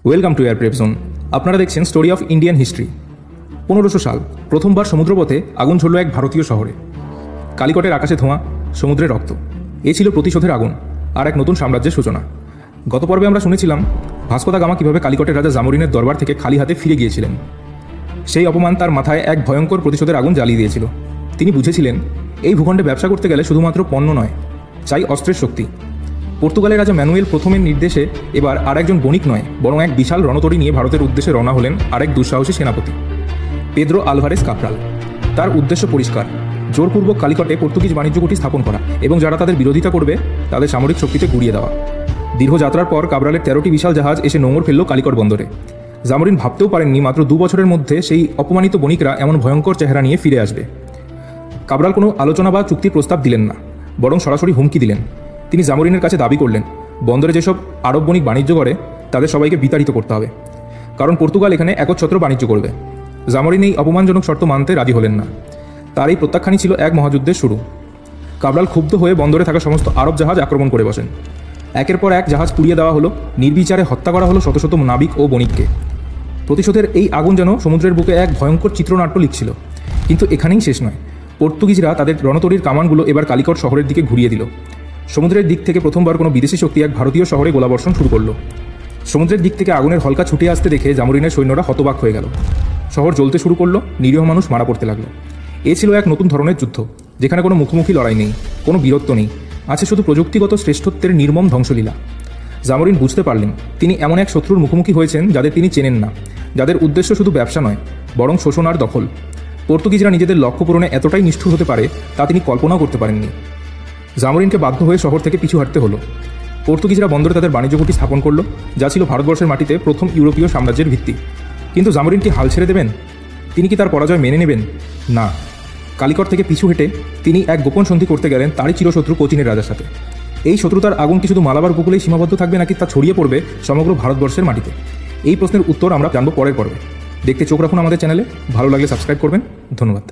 Welcome to air prep zone. আপনারা দেখছেন story of Indian history. 1500 সাল প্রথমবার সমুদ্রপথে আগুন ঝরল এক ভারতীয় শহরে। কালিকটের আকাশে ধোঁয়া, সমুদ্রে রক্ত। এ ছিল প্রতিশোধের আগুন আর এক নতুন সাম্রাজ্যের সূচনা। গত পর্বে আমরা শুনেছিলাম ভাস্কো দা গামা কীভাবে কালিকটের রাজা জামোরিনের দরবার থেকে খালি হাতে ফিরে গিয়েছিলেন। সেই অপমান তার মাথায় এক ভয়ঙ্কর প্রতিশোধের আগুন জ্বালিয়ে দিয়েছিল। তিনি বুঝেছিলেন এই ভূখণ্ডে ব্যবসা করতে গেলে শুধুমাত্র পণ্য নয়, চাই অস্ত্রের শক্তি। পর্তুগালের রাজা ম্যানুয়েল প্রথমের নির্দেশে এবার আরেকজন বণিক নয়, বরং এক বিশাল রণতরী নিয়ে ভারতের উদ্দেশ্যে রওনা হলেন আরেক দুঃসাহসী সেনাপতি, পেদ্রো আলভারেজ কাপ্রাল। তার উদ্দেশ্য পরিষ্কার, জোরপূর্বক কালিকটে পর্তুগিজ বাণিজ্য ঘাঁটি স্থাপন করা এবং যারা তাদের বিরোধিতা করবে তাদের সামরিক শক্তিতে গুড়িয়ে দেওয়া। দীর্ঘ যাত্রার পর কাব্রালের 13টি বিশাল জাহাজ এসে নোঙর ফেলল কালিকট বন্দরে। জামোরিন ভাবতেও পারেননি মাত্র 2 বছরের মধ্যে সেই অপমানিত বণিকরা এমন ভয়ঙ্কর চেহারা নিয়ে ফিরে আসবে। কাব্রাল কোনো আলোচনা বা চুক্তির প্রস্তাব দিলেন না, বরং সরাসরি হুমকি দিলেন। তিনি জামোরিনের কাছে দাবি করলেন, বন্দরে যেসব আরব বণিক বাণিজ্য করে তাদের সবাইকে বিতাড়িত করতে হবে, কারণ পর্তুগাল এখানে একচ্ছত্র বাণিজ্য করবে। জামোরিন এই অপমানজনক শর্ত মানতে রাজি হলেন না। তার এই প্রত্যাখ্যানই ছিল এক মহাযুদ্ধের শুরু। কাব্রাল ক্ষুব্ধ হয়ে বন্দরে থাকা সমস্ত আরব জাহাজ আক্রমণ করে বসেন। একের পর এক জাহাজ পুড়িয়ে দেওয়া হলো, নির্বিচারে হত্যা করা হলো শত শত নাবিক ও বণিককে। প্রতিশোধের এই আগুন যেন সমুদ্রের বুকে এক ভয়ঙ্কর চিত্রনাট্য লিখছিল। কিন্তু এখানেই শেষ নয়। পর্তুগিজরা তাদের রণতরীর কামানগুলো এবার কালিকট শহরের দিকে ঘুরিয়ে দিল। সমুদ্রের দিক থেকে প্রথমবার কোনো বিদেশি শক্তি এক ভারতীয় শহরে গোলাবর্ষণ শুরু করলো। সমুদ্রের দিক থেকে আগুনের হলকা ছুটে আসতে দেখে জামোরিনের সৈন্যরা হতবাক হয়ে গেল। শহর জ্বলতে শুরু করলো, নিরীহ মানুষ মারা পড়তে লাগলো। এ ছিল এক নতুন ধরনের যুদ্ধ, যেখানে কোনো মুখোমুখি লড়াই নেই, কোনো বীরত্ব নেই, আছে শুধু প্রযুক্তিগত শ্রেষ্ঠত্বের নির্মম ধ্বংসলীলা। জামোরিন বুঝতে পারলেন তিনি এমন এক শত্রুর মুখোমুখি হয়েছেন যাদের তিনি চেনেন না, যাদের উদ্দেশ্য শুধু ব্যবসা নয়, বরং শোষণ আর দখল। পর্তুগিজরা নিজেদের লক্ষ্য পূরণে এতটাই নিষ্ঠুর হতে পারে তা তিনি কল্পনাও করতে পারেননি। জামোরিনকে বাধ্য হয়ে শহর থেকে পিছু হাঁটতে হলো। পর্তুগিজরা বন্দরে তাদের বাণিজ্য ঘাঁটি স্থাপন করলো, যা ছিল ভারতবর্ষের মাটিতে প্রথম ইউরোপীয় সাম্রাজ্যের ভিত্তি। কিন্তু জামোরিন কি হাল ছেড়ে দেবেন? তিনি কি তার পরাজয় মেনে নেবেন? না। কালিকট থেকে পিছু হেঁটে তিনি এক গোপন সন্ধি করতে গেলেন তারই চিরশত্রু কোচিনের রাজার সাথে। এই শত্রুতার আগুন কি শুধু মালাবার উপকূলেই সীমাবদ্ধ থাকবে, নাকি তা ছড়িয়ে পড়বে সমগ্র ভারতবর্ষের মাটিতে? এই প্রশ্নের উত্তর আমরা জানবো পরের পর্বে। দেখতে চোখ রাখুন আমাদের চ্যানেলে। ভালো লাগলে সাবস্ক্রাইব করবেন। ধন্যবাদ।